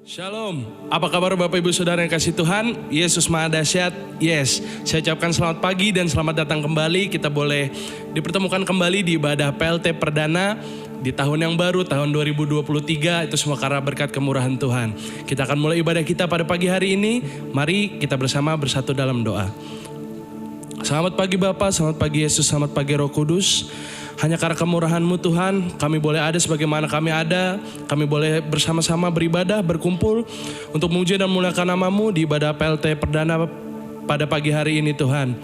Shalom, apa kabar Bapak Ibu Saudara yang kasih Tuhan? Yesus Maha Dahsyat. Yes, saya ucapkan selamat pagi dan selamat datang kembali. Kita boleh dipertemukan kembali di ibadah PLT Perdana di tahun yang baru, tahun 2023. Itu semua karena berkat kemurahan Tuhan. Kita akan mulai ibadah kita pada pagi hari ini. Mari kita bersama bersatu dalam doa. Selamat pagi Bapa, selamat pagi Yesus, selamat pagi Roh Kudus. Hanya karena kemurahan-Mu Tuhan, kami boleh ada sebagaimana kami ada. Kami boleh bersama-sama beribadah, berkumpul untuk memuji dan memuliakan nama-Mu di ibadah PLT Perdana pada pagi hari ini Tuhan.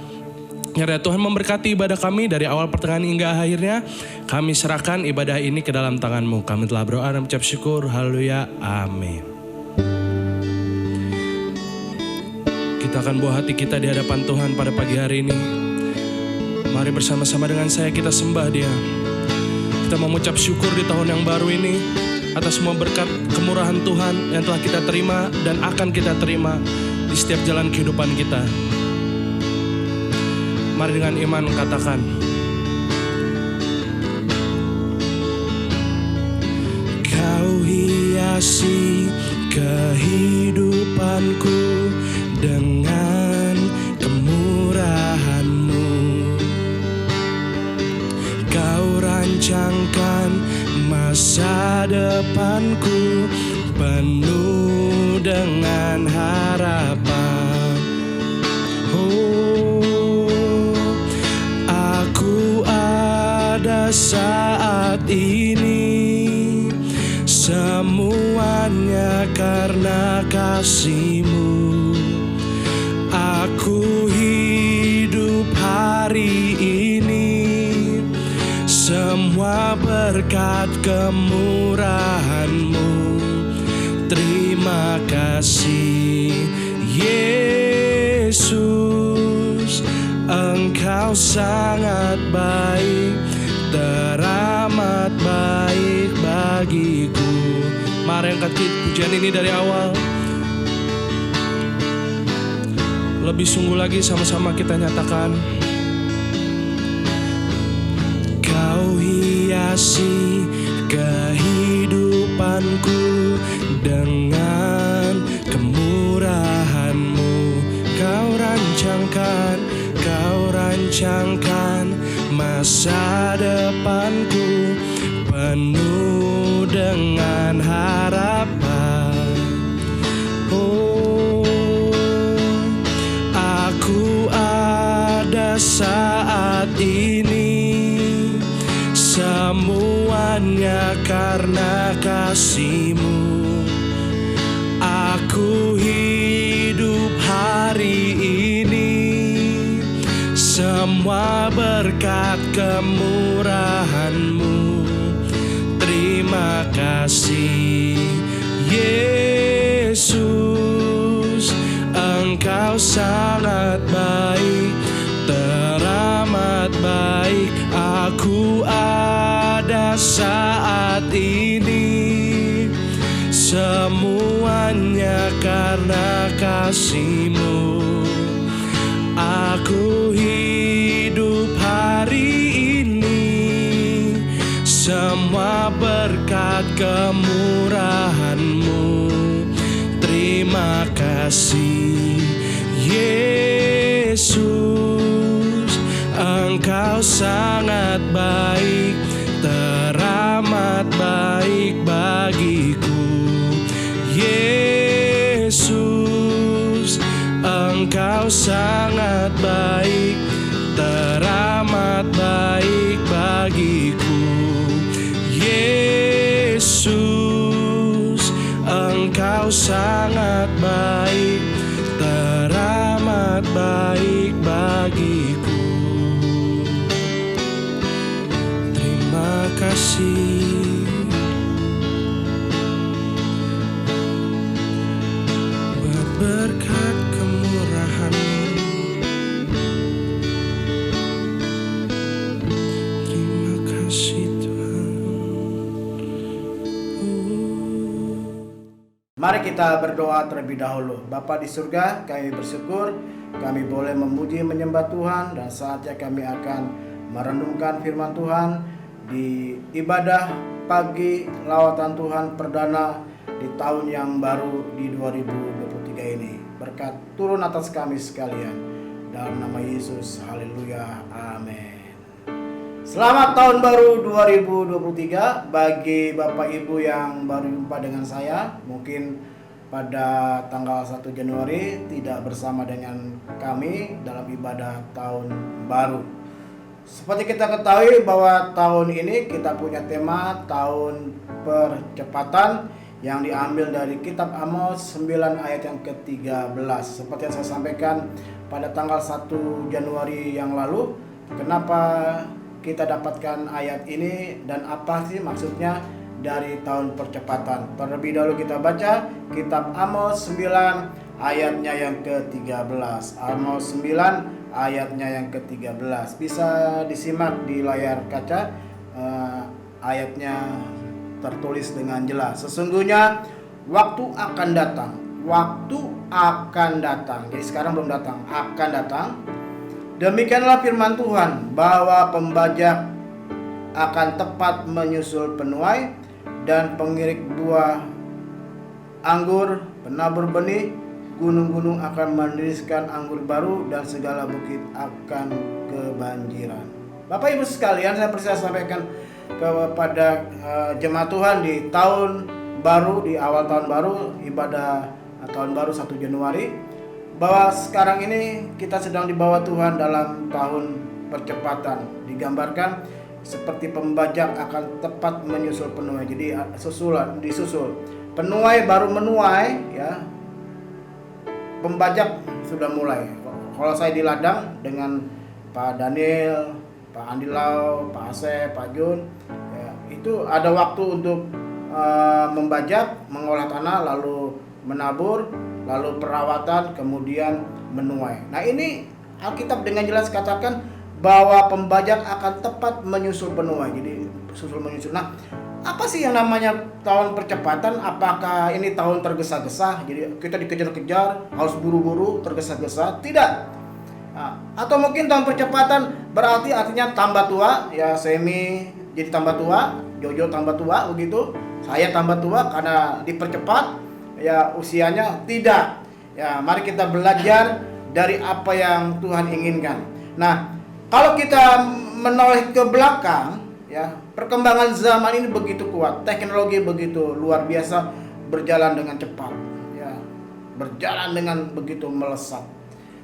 Ya Tuhan memberkati ibadah kami dari awal pertengahan hingga akhirnya. Kami serahkan ibadah ini ke dalam tangan-Mu. Kami telah berdoa dan mengucap syukur. Haleluya. Amin. Kita akan bawa hati kita di hadapan Tuhan pada pagi hari ini. Mari bersama-sama dengan saya kita sembah Dia. Kita mengucap syukur di tahun yang baru ini atas semua berkat kemurahan Tuhan yang telah kita terima dan akan kita terima di setiap jalan kehidupan kita. Mari dengan iman katakan, Kau hiasi kehidupanku dengan kemurahan-Mu. Kau rancangkan masa depanku penuh dengan harapan. Oh, aku ada saat ini, semuanya karena kasih-Mu. Aku hidup hari ini, semua berkat kemurahan-Mu. Terima kasih Yesus, Engkau sangat baik, teramat baik bagiku. Mari angkat pujian ini dari awal. Lebih sungguh lagi sama-sama kita nyatakan. Kau hiasi kehidupanku dengan kemurahan-Mu. Kau rancangkan masa depanku penuh dengan harapan. Oh, aku ada saat ini, semuanya karena kasih-Mu. Aku hidup hari ini, semua berkat kemurahan-Mu. Terima kasih Yesus, Engkau sangat baik, teramat baik. Aku ada saat ini, semuanya karena kasih-Mu. Aku hidup hari ini, semua berkat kemurahan-Mu. Terima kasih Yesus, Engkau sangat baik, teramat baik bagiku. Yesus, Engkau sangat baik, teramat baik bagiku. Yesus, Engkau sangat baik, teramat baik bagiku. Terima kasih. Berkat kemurahan-Mu. Terima kasih Tuhan. Mari kita berdoa terlebih dahulu. Bapa di surga, kami bersyukur kami boleh memuji menyembah Tuhan, dan saatnya kami akan merenungkan firman Tuhan di ibadah pagi lawatan Tuhan perdana di tahun yang baru di 2023 ini. Berkat turun atas kami sekalian. Dalam nama Yesus, haleluya, amin. Selamat tahun baru 2023 bagi Bapak Ibu yang baru jumpa dengan saya. Mungkin pada tanggal 1 Januari tidak bersama dengan kami dalam ibadah tahun baru. Seperti kita ketahui bahwa tahun ini kita punya tema tahun percepatan yang diambil dari kitab Amos 9 ayat yang ke-13. Seperti yang saya sampaikan pada tanggal 1 Januari yang lalu, kenapa kita dapatkan ayat ini dan apa sih maksudnya dari tahun percepatan. Terlebih dahulu kita baca kitab Amos 9 ayatnya yang ke-13. Amos 9 ayatnya yang ke-13. Bisa disimak di layar kaca, ayatnya tertulis dengan jelas. Sesungguhnya waktu akan datang. Waktu akan datang. Jadi sekarang belum datang, akan datang. Demikianlah firman Tuhan, bahwa pembajak akan tepat menyusul penuai, dan pengirik buah anggur, penabur benih, gunung-gunung akan meneriskan anggur baru, dan segala bukit akan kebanjiran. Bapak Ibu sekalian, saya perlu sampaikan kepada jemaat Tuhan di tahun baru, di awal tahun baru, ibadah tahun baru 1 Januari, bahwa sekarang ini kita sedang dibawa Tuhan dalam tahun percepatan. Digambarkan seperti pembajak akan tepat menyusul penuai. Jadi disusul. Penuai baru menuai, ya. Pembajak sudah mulai. Kalau saya di ladang dengan Pak Daniel, Pak Andilau, Pak Asep, Pak Jun, ya, itu ada waktu untuk membajak, mengolah tanah, lalu menabur, lalu perawatan, kemudian menuai. Nah, ini Alkitab dengan jelas katakan bahwa pembajak akan tepat menyusul penuai. Jadi susul menyusul. Nah, apa sih yang namanya tahun percepatan? Apakah ini tahun tergesa-gesa? Jadi kita dikejar-kejar, harus buru-buru, tergesa-gesa? Tidak. Nah, atau mungkin tahun percepatan berarti artinya tambah tua, ya Semi jadi tambah tua, Jojo tambah tua begitu. Saya tambah tua karena dipercepat ya usianya. Tidak. Ya, mari kita belajar dari apa yang Tuhan inginkan. Nah, kalau kita menoleh ke belakang, ya, perkembangan zaman ini begitu kuat, teknologi begitu luar biasa, berjalan dengan cepat, ya, berjalan dengan begitu melesat.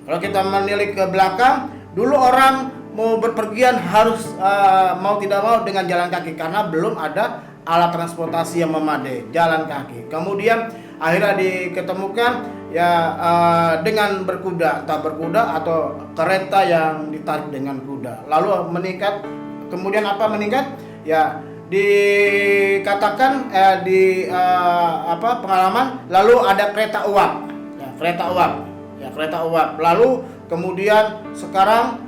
Kalau kita menilik ke belakang, dulu orang mau berpergian harus mau tidak mau dengan jalan kaki karena belum ada alat transportasi yang memadai, jalan kaki. Kemudian akhirnya diketemukan ya dengan berkuda, entah berkuda atau kereta yang ditarik dengan kuda. Lalu meningkat, kemudian apa meningkat? Ya dikatakan pengalaman, lalu ada kereta uap. Ya, kereta uap. Lalu kemudian sekarang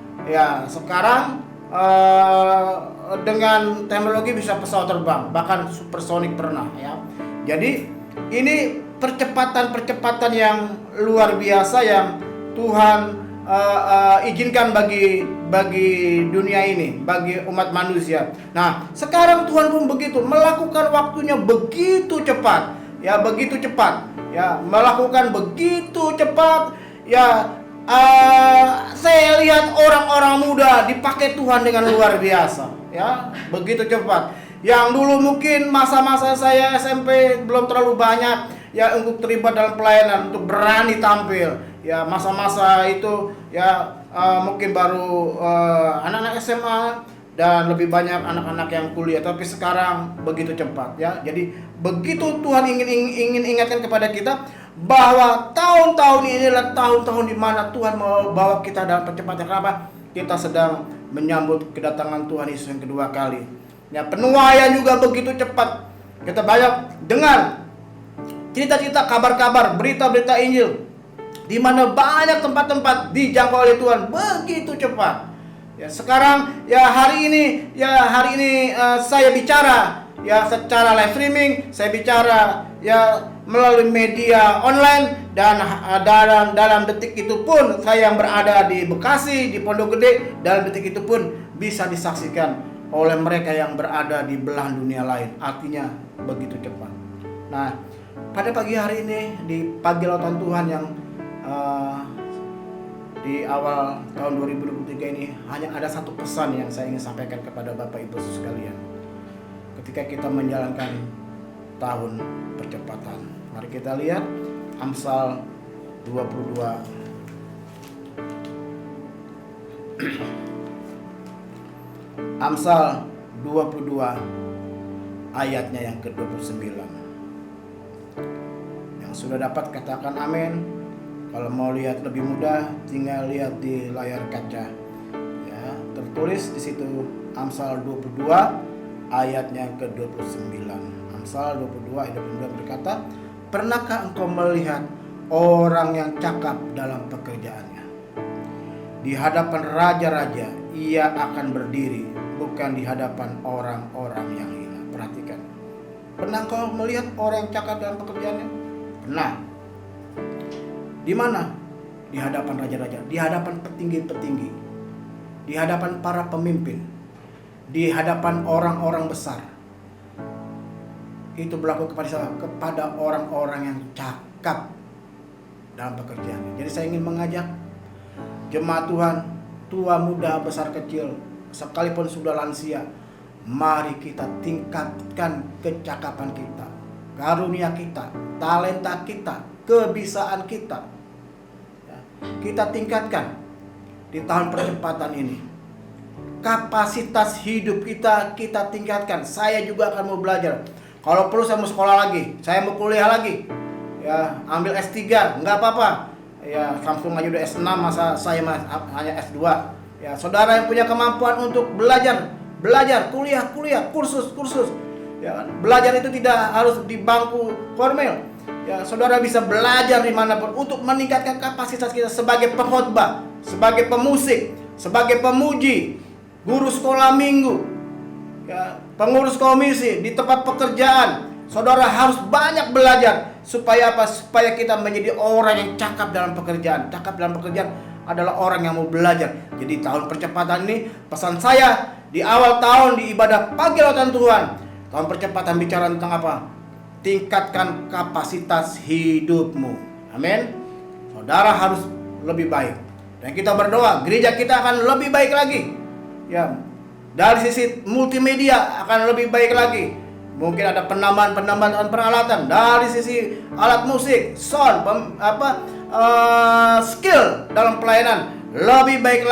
dengan teknologi bisa pesawat terbang, bahkan supersonik pernah, ya. Jadi ini percepatan yang luar biasa yang Tuhan izinkan bagi dunia ini, bagi umat manusia. Nah, sekarang Tuhan pun begitu, melakukan waktunya begitu cepat, ya, begitu cepat, ya, melakukan begitu cepat, ya. Saya lihat orang-orang muda dipakai Tuhan dengan luar biasa, ya, begitu cepat. Yang dulu mungkin masa-masa saya SMP belum terlalu banyak, ya, untuk terlibat dalam pelayanan, untuk berani tampil, ya, masa-masa itu, ya, mungkin baru anak-anak SMA dan lebih banyak anak-anak yang kuliah. Tapi sekarang begitu cepat, ya. Jadi begitu Tuhan ingin ingatkan kepada kita bahwa tahun-tahun ini adalah tahun-tahun di mana Tuhan mau bawa kita dalam percepatan. Kenapa? Kita sedang menyambut kedatangan Tuhan Yesus yang kedua kali. Ya, penuaian juga begitu cepat. Kita banyak dengar cerita-cerita, kabar-kabar, berita-berita Injil di mana banyak tempat-tempat dijangkau oleh Tuhan begitu cepat. Ya, sekarang hari ini saya bicara ya secara live streaming, saya bicara ya melalui media online, dan dalam detik itu pun saya yang berada di Bekasi, di Pondok Gede, dalam detik itu pun bisa disaksikan oleh mereka yang berada di belahan dunia lain. Artinya begitu cepat. Nah, pada pagi hari ini, di pagi lautan Tuhan yang di awal tahun 2023 ini, hanya ada satu pesan yang saya ingin sampaikan kepada Bapak Ibu sekalian. Ketika kita menjalankan tahun percepatan, mari kita lihat Amsal 22 Amsal 22 ayatnya yang ke-29. Yang sudah dapat katakan amin. Kalau mau lihat lebih mudah, tinggal lihat di layar kaca. Ya, tertulis di situ Amsal 22 ayatnya ke-29. Amsal 22 ayat 29 berkata, "Pernahkah engkau melihat orang yang cakap dalam pekerjaannya? Di hadapan raja-raja ia akan berdiri, bukan di hadapan orang-orang yang hina." Perhatikan. Pernah engkau melihat orang yang cakap dalam pekerjaannya? Pernah. Di mana? Di hadapan raja-raja, di hadapan petinggi-petinggi, di hadapan para pemimpin, di hadapan orang-orang besar. Itu berlaku kepada siapa? Kepada orang-orang yang cakap dalam pekerjaannya. Jadi saya ingin mengajak jemaat Tuhan, tua, muda, besar, kecil, sekalipun sudah lansia, mari kita tingkatkan kecakapan kita, karunia kita, talenta kita, kebisaan kita. Ya, kita tingkatkan di tahun percepatan ini. Kapasitas hidup kita tingkatkan. Saya juga akan mau belajar. Kalau perlu saya mau sekolah lagi, saya mau kuliah lagi. Ya, ambil S3, nggak apa-apa. Ya, Samsung aja udah S6, masa saya hanya S2. Ya, saudara yang punya kemampuan untuk belajar, kuliah, kursus. Ya, belajar itu tidak harus di bangku formal. Ya, saudara bisa belajar dimanapun untuk meningkatkan kapasitas kita sebagai pengkhotbah, sebagai pemusik, sebagai pemuji, guru sekolah minggu, ya, pengurus komisi di tempat pekerjaan. Saudara harus banyak belajar supaya apa? Supaya kita menjadi orang yang cakap dalam pekerjaan. Cakap dalam pekerjaan adalah orang yang mau belajar. Jadi tahun percepatan ini, pesan saya di awal tahun di ibadah pagi lautan Tuhan, tahun percepatan bicara tentang apa? Tingkatkan kapasitas hidupmu. Amin. Saudara harus lebih baik. Dan kita berdoa, gereja kita akan lebih baik lagi. Ya, dari sisi multimedia akan lebih baik lagi. Mungkin ada penambahan peralatan. Dari sisi alat musik, sound, skill dalam pelayanan lebih baik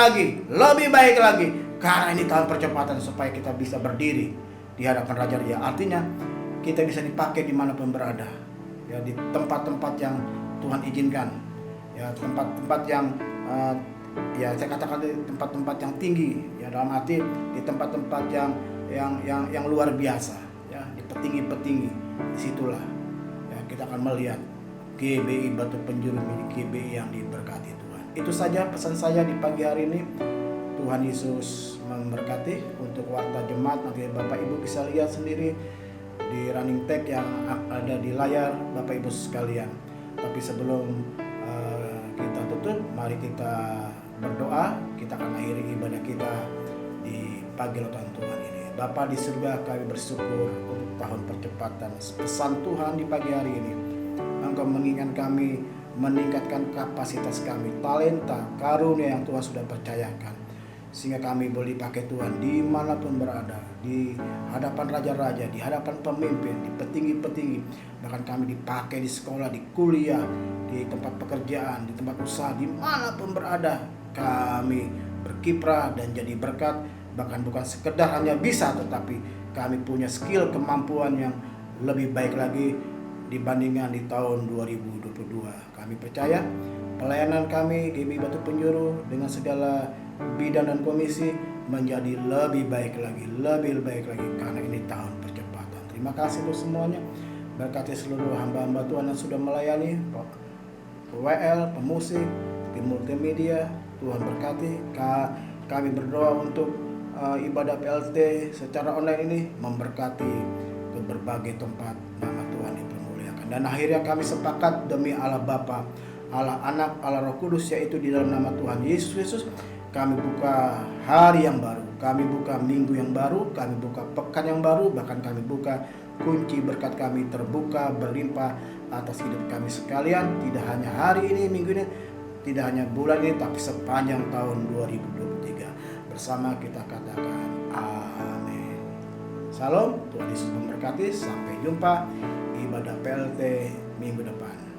lagi. Karena ini tahun percepatan supaya kita bisa berdiri di hadapan raja-raja. Artinya kita bisa dipakai dimanapun berada. Ya, di tempat-tempat yang Tuhan izinkan. Ya, tempat-tempat yang ya saya katakan di tempat-tempat yang tinggi. Ya, dalam arti di tempat-tempat yang luar biasa. Ya, di petinggi-petinggi. Disitulah ya, kita akan melihat GBI Batu Penjuru milik GBI yang diberkati Tuhan. Itu saja pesan saya di pagi hari ini. Tuhan Yesus memberkati. Untuk warta jemaat, nanti Bapak Ibu bisa lihat sendiri di running tag yang ada di layar Bapak Ibu sekalian. Tapi sebelum kita tutup, mari kita berdoa. Kita akan akhiri ibadah kita di pagi lautan Tuhan ini. Bapa di surga, kami bersyukur untuk tahun percepatan. Pesan Tuhan di pagi hari ini, Engkau mengingatkan kami, meningkatkan kapasitas kami, talenta, karunia yang Tuhan sudah percayakan, sehingga kami boleh dipakai Tuhan dimanapun berada, di hadapan raja-raja, di hadapan pemimpin, di petinggi-petinggi, bahkan kami dipakai di sekolah, di kuliah, di tempat pekerjaan, di tempat usaha, dimanapun berada, kami berkiprah dan jadi berkat. Bahkan bukan sekedar hanya bisa, tetapi kami punya skill, kemampuan yang lebih baik lagi dibandingkan di tahun 2022. Kami percaya pelayanan kami GBI Batu Penjuru dengan segala bidang dan komisi menjadi lebih baik lagi karena ini tahun percepatan. Terima kasih untuk semuanya. Berkati seluruh hamba-hamba Tuhan yang sudah melayani, WL, pemusik, tim multimedia. Tuhan berkati. Kami berdoa untuk ibadah PLT secara online ini memberkati ke berbagai tempat, nama Tuhan dipermuliakan. Dan akhirnya kami sepakat demi Allah Bapa, Allah Anak, Allah Roh Kudus, yaitu di dalam nama Tuhan Yesus, kami buka hari yang baru, kami buka minggu yang baru, kami buka pekan yang baru, bahkan kami buka kunci berkat kami terbuka berlimpah atas hidup kami sekalian. Tidak hanya hari ini, minggu ini, tidak hanya bulan ini, tapi sepanjang tahun 2023. Bersama kita katakan amin. Salam, Tuhan Yesus memberkati. Sampai jumpa ibadah PLT minggu depan.